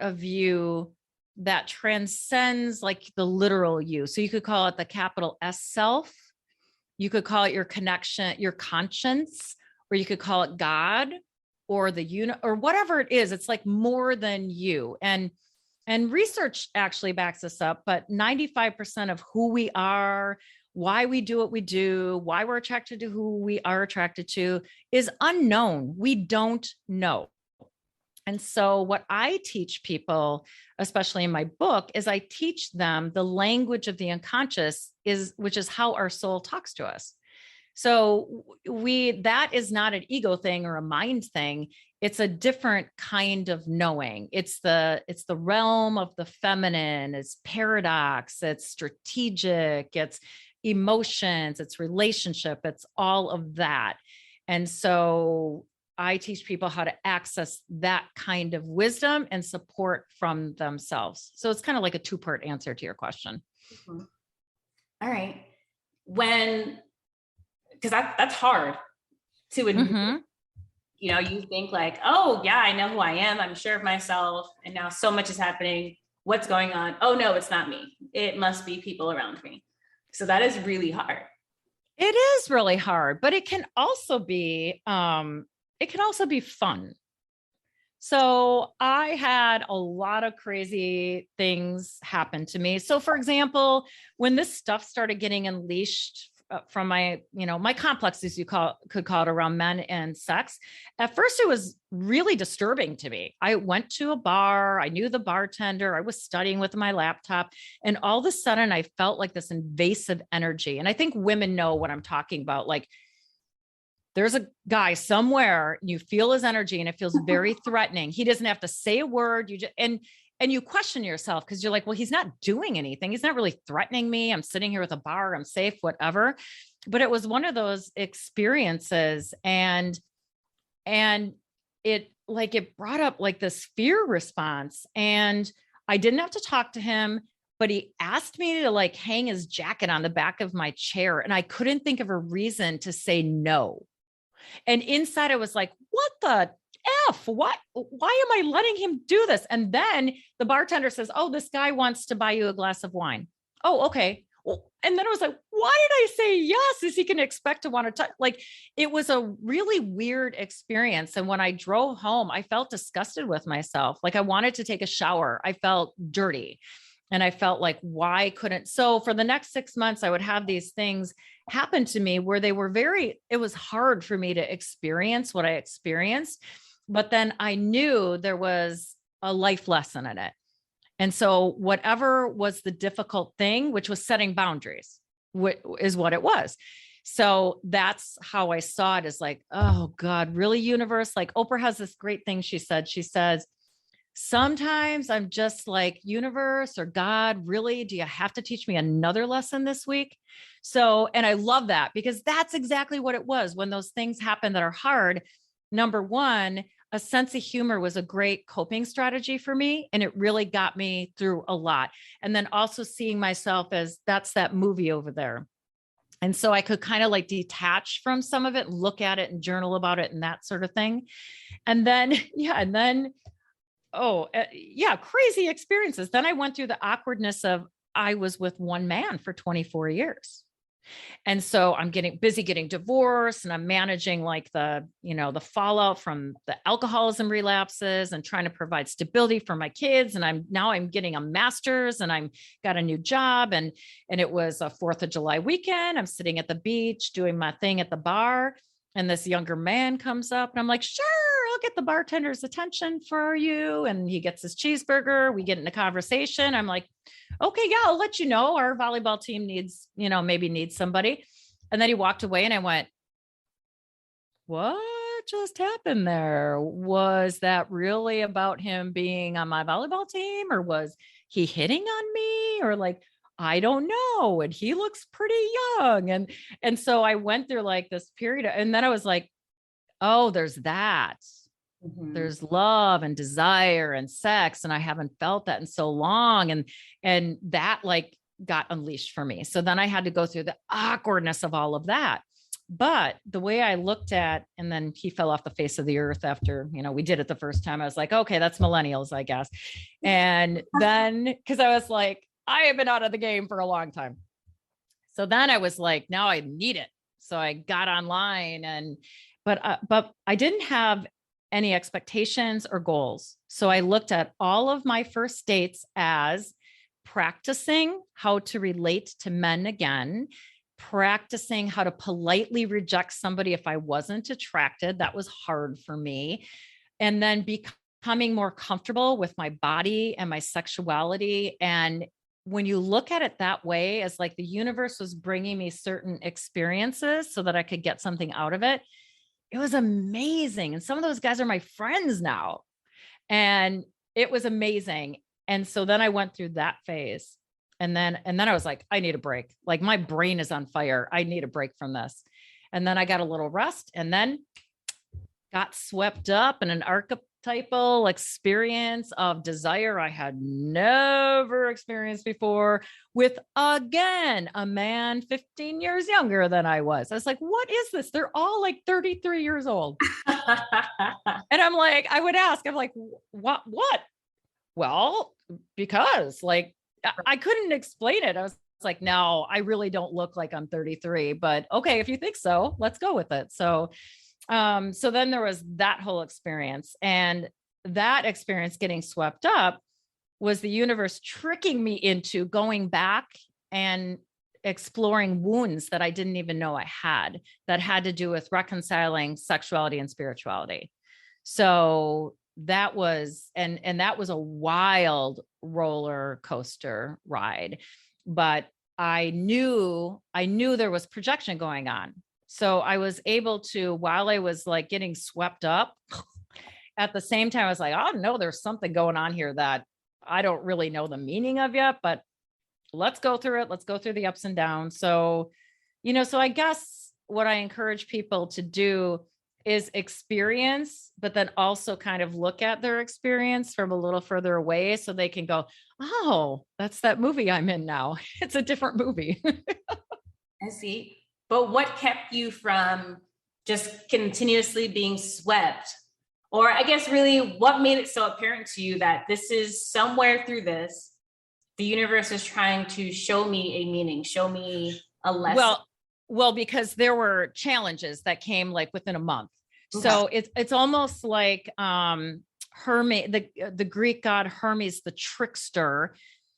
of you that transcends like the literal you. So you could call it the capital S self. You could call it your connection, your conscience, or you could call it God or the or whatever it is. It's like more than you. And research actually backs this up, but 95% of who we are, why we do what we do, why we're attracted to who we are attracted to is unknown. We don't know. And so what I teach people, especially in my book, is I teach them the language of the unconscious which is how our soul talks to us. So that is not an ego thing or a mind thing. It's a different kind of knowing. It's the realm of the feminine. It's paradox. It's strategic. It's emotions. It's relationship. It's all of that. And so I teach people how to access that kind of wisdom and support from themselves. So it's kind of like a two-part answer to your question. Mm-hmm. All right. Because that's hard to admit. Mm-hmm. You know, you think like, oh yeah, I know who I am. I'm sure of myself. And now so much is happening. What's going on? Oh no, it's not me. It must be people around me. So that is really hard. It is really hard, but it can also be, fun. So I had a lot of crazy things happen to me. So for example, when this stuff started getting unleashed from my complexes, could call it, around men and sex, at first it was really disturbing to me. I went to a bar, I knew the bartender, I was studying with my laptop, and all of a sudden I felt like this invasive energy. And I think women know what I'm talking about. Like, there's a guy somewhere, you feel his energy and it feels very threatening. He doesn't have to say a word. And you question yourself because you're like, well, he's not doing anything. He's not really threatening me. I'm sitting here with a bar. I'm safe, whatever. But it was one of those experiences. And it brought up like this fear response. And I didn't have to talk to him, but he asked me to like hang his jacket on the back of my chair. And I couldn't think of a reason to say no. And inside I was like, what the F? Why am I letting him do this? And then the bartender says, oh, this guy wants to buy you a glass of wine. Oh, okay. Well, and then I was like, why did I say yes? Is he going to expect to want to touch? Like, it was a really weird experience. And when I drove home, I felt disgusted with myself. Like I wanted to take a shower. I felt dirty. And I felt like, why couldn't? So for the next 6 months, I would have these things happen to me where it was hard for me to experience what I experienced. But then I knew there was a life lesson in it. And so whatever was the difficult thing, which was setting boundaries, is what it was. So that's how I saw it, as like, oh God, really, universe? Like Oprah has this great thing she says, sometimes I'm just like, universe or God, really, do you have to teach me another lesson this week? So, and I love that because that's exactly what it was. When those things happen that are hard, number one, a sense of humor was a great coping strategy for me. And it really got me through a lot. And then also seeing myself as that's that movie over there. And so I could kind of like detach from some of it, look at it and journal about it and that sort of thing. And then, crazy experiences. Then I went through the awkwardness of I was with one man for 24 years. And so I'm getting busy getting divorced and I'm managing like the fallout from the alcoholism relapses and trying to provide stability for my kids. And I'm getting a master's and I'm got a new job. And it was a 4th of July weekend. I'm sitting at the beach doing my thing at the bar. And this younger man comes up and I'm like, sure, I'll get the bartender's attention for you. And he gets his cheeseburger. We get in a conversation. I'm like, okay, yeah, I'll let you know. Our volleyball team maybe needs somebody. And then he walked away and I went, what just happened there? Was that really about him being on my volleyball team, or was he hitting on me, or like, I don't know. And he looks pretty young. And so I went through like this period and then I was like, oh, there's that. Mm-hmm. There's love and desire and sex. And I haven't felt that in so long. And that like got unleashed for me. So then I had to go through the awkwardness of all of that. But the way I looked at, and then he fell off the face of the earth after, we did it the first time. I was like, okay, that's millennials, I guess. And then, cause I was like, I have been out of the game for a long time. So then I was like, now I need it. So I got online but I didn't have any expectations or goals. So I looked at all of my first dates as practicing how to relate to men again, practicing how to politely reject somebody if I wasn't attracted. That was hard for me. And then becoming more comfortable with my body and my sexuality. And when you look at it that way, as like the universe was bringing me certain experiences so that I could get something out of it, it was amazing. And some of those guys are my friends now. And it was amazing. And so then I went through that phase. And then I was like, I need a break. Like my brain is on fire. I need a break from this. And then I got a little rest and then got swept up in an archetypal experience of desire I had never experienced before with, again, a man 15 years younger than I was. I was like, what is this? They're all like 33 years old. And I'm like, I would ask, I'm like, what? Well, because like, I couldn't explain it. I was like, no, I really don't look like I'm 33, but okay, if you think so, let's go with it. So then there was that whole experience, and that experience getting swept up was the universe tricking me into going back and exploring wounds that I didn't even know I had, that had to do with reconciling sexuality and spirituality. So that was, and that was a wild roller coaster ride, but I knew there was projection going on. So I was able to, while I was like getting swept up, at the same time, I was like, oh no, there's something going on here that I don't really know the meaning of yet, but let's go through it. Let's go through the ups and downs. So, so I guess what I encourage people to do is experience, but then also kind of look at their experience from a little further away so they can go, oh, that's that movie I'm in now. It's a different movie. I see. But what kept you from just continuously being swept? Or I guess really what made it so apparent to you that this is somewhere through this, the universe is trying to show me a meaning, show me a lesson? Well, because there were challenges that came like within a month. Okay. So it's almost like Hermes, the Greek god Hermes, the trickster,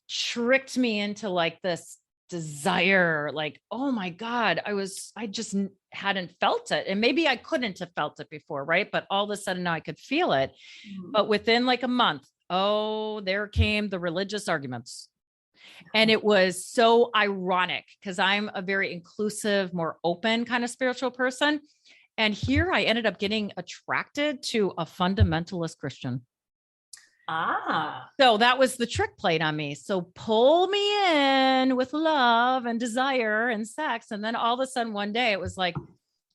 tricked me into like this desire, like, oh my God, I just hadn't felt it. And maybe I couldn't have felt it before, right? But all of a sudden now I could feel it. Mm-hmm. But within like a month, there came the religious arguments. And it was so ironic because I'm a very inclusive, more open kind of spiritual person. And here I ended up getting attracted to a fundamentalist Christian. So that was the trick played on me. So pull me in with love and desire and sex. And then all of a sudden one day it was like,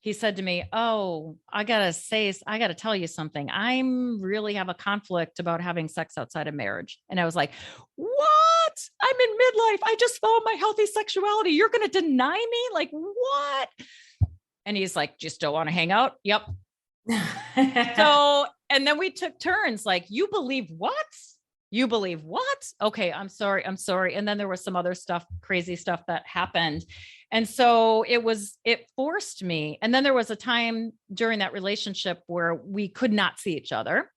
he said to me, oh, I got to tell you something. I really have a conflict about having sex outside of marriage. And I was like, what? I'm in midlife. I just found my healthy sexuality. You're going to deny me? Like what? And he's like, just don't want to hang out. Yep. So, and then we took turns like, you believe what? You believe what? Okay. I'm sorry. And then there was some other stuff, crazy stuff that happened. And so it forced me. And then there was a time during that relationship where we could not see each other.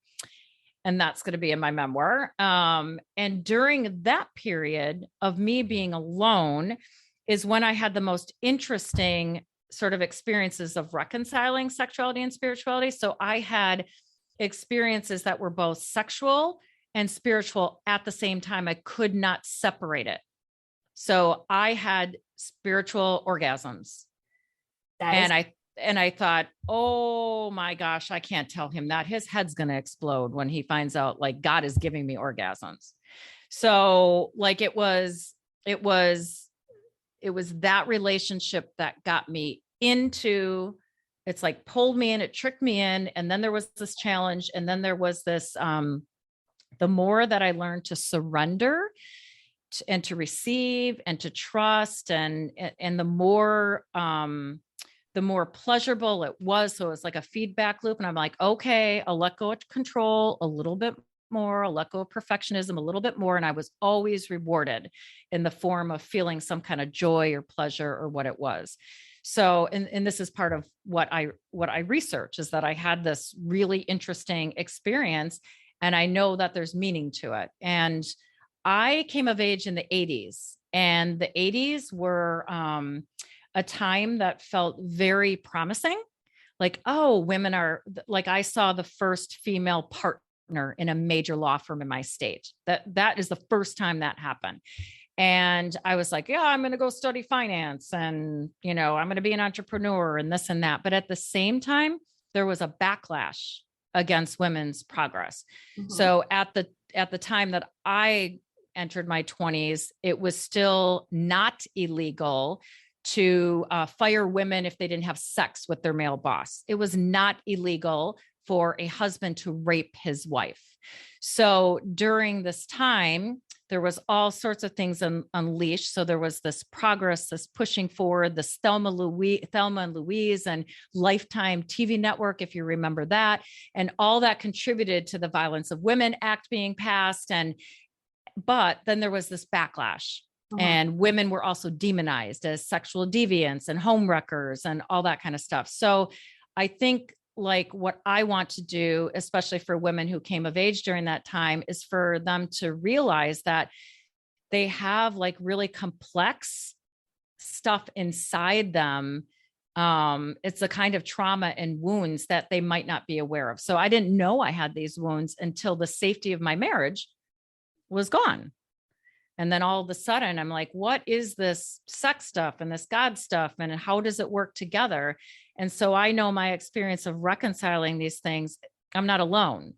And that's going to be in my memoir. And during that period of me being alone is when I had the most interesting sort of experiences of reconciling sexuality and spirituality. So I had experiences that were both sexual and spiritual at the same time. I could not separate it. So I had spiritual orgasms. And I thought, oh my gosh, I can't tell him that. His head's going to explode when he finds out like God is giving me orgasms. So like it was that relationship that got me into, it's like pulled me in, it tricked me in. And then there was this challenge. And then there was this, the more that I learned to surrender and to receive and to trust, and the more the more pleasurable it was. So it was like a feedback loop. And I'm like, okay, I'll let go of control a little bit more. I'll let go of perfectionism a little bit more. And I was always rewarded in the form of feeling some kind of joy or pleasure or what it was. So, and this is part of what I research, is that I had this really interesting experience, and I know that there's meaning to it. And I came of age in the 80s, and the 80s were a time that felt very promising. Like, oh, women are, like, I saw the first female partner in a major law firm in my state. That is the first time that happened. And I was like, yeah, I'm going to go study finance, and, I'm going to be an entrepreneur and this and that. But at the same time, there was a backlash against women's progress. Mm-hmm. So at the time that I entered my 20s, it was still not illegal to fire women if they didn't have sex with their male boss. It was not illegal for a husband to rape his wife. So during this time, there was all sorts of things unleashed. So there was this progress, this pushing forward, the Thelma and Louise and Lifetime TV network, if you remember that. And all that contributed to the Violence of Women Act being passed. But then there was this backlash. Uh-huh. And women were also demonized as sexual deviants and homewreckers and all that kind of stuff. So I think, like, what I want to do, especially for women who came of age during that time, is for them to realize that they have like really complex stuff inside them. It's a kind of trauma and wounds that they might not be aware of. So I didn't know I had these wounds until the safety of my marriage was gone. And then all of a sudden I'm like, what is this sex stuff and this God stuff, and how does it work together? And so I know my experience of reconciling these things, I'm not alone.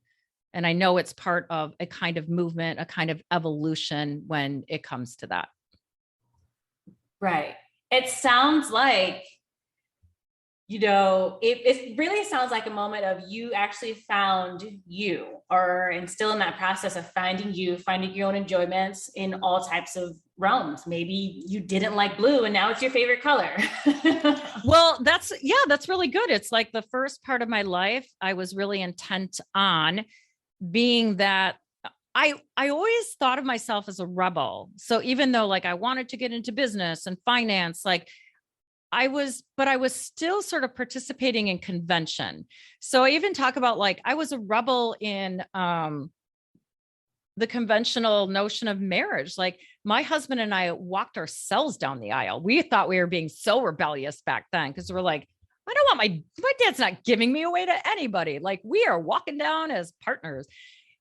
And I know it's part of a kind of movement, a kind of evolution when it comes to that. Right. It sounds like, it really sounds like a moment of you actually found you, and still in that process of finding your own enjoyments in all types of realms. Maybe you didn't like blue and now it's your favorite color. Well, that's really good. It's like the first part of my life, I was really intent on being that. I always thought of myself as a rebel. So even though like I wanted to get into business and finance, like I was still sort of participating in convention. So I even talk about, like, I was a rebel in the conventional notion of marriage. Like, my husband and I walked ourselves down the aisle. We thought we were being so rebellious back then, because we're like, I don't want my dad's not giving me away to anybody. Like, we are walking down as partners.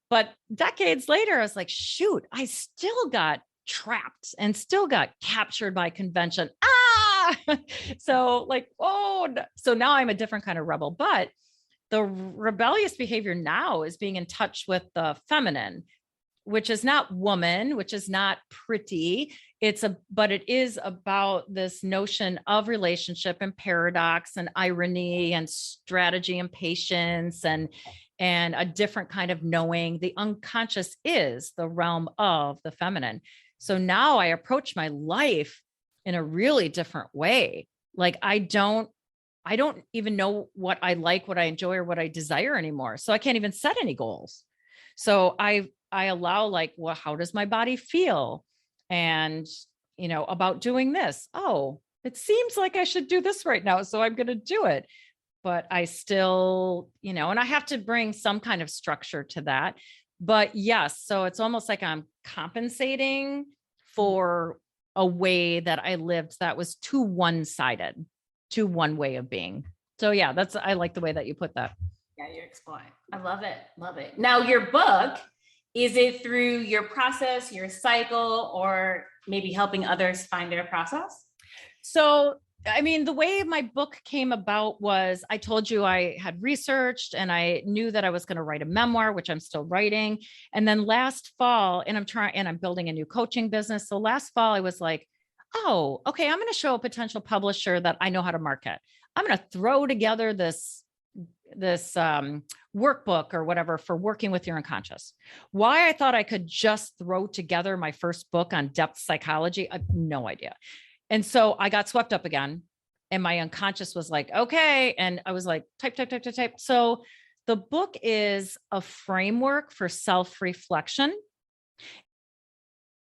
But decades later, I was like, shoot, I still got trapped and still got captured by convention. So like, so now I'm a different kind of rebel. But the rebellious behavior now is being in touch with the feminine, which is not woman, which is not pretty. But it is about this notion of relationship and paradox and irony and strategy and patience and a different kind of knowing. The unconscious is the realm of the feminine. So now I approach my life in a really different way. Like, I don't even know what I like, what I enjoy, or what I desire anymore. So I can't even set any goals. So I allow, like, well, how does my body feel? And, about doing this. Oh, it seems like I should do this right now, so I'm going to do it. But I still, and I have to bring some kind of structure to that. But yes, so it's almost like I'm compensating for a way that I lived that was too one-sided, to one way of being. So yeah, I like the way that you put that. Yeah, you're exploring. I love it. Love it. Now, your book, is it through your process, your cycle, or maybe helping others find their process? So, I mean, the way my book came about was, I told you I had researched and I knew that I was going to write a memoir, which I'm still writing. And then last fall, and I'm building a new coaching business. So last fall, I was like, oh, okay, I'm going to show a potential publisher that I know how to market. I'm going to throw together this workbook or whatever for working with your unconscious. Why I thought I could just throw together my first book on depth psychology, I have no idea. And so I got swept up again And my unconscious was like, okay. And I was like, type, type, type, type, type. So the book is a framework for self-reflection.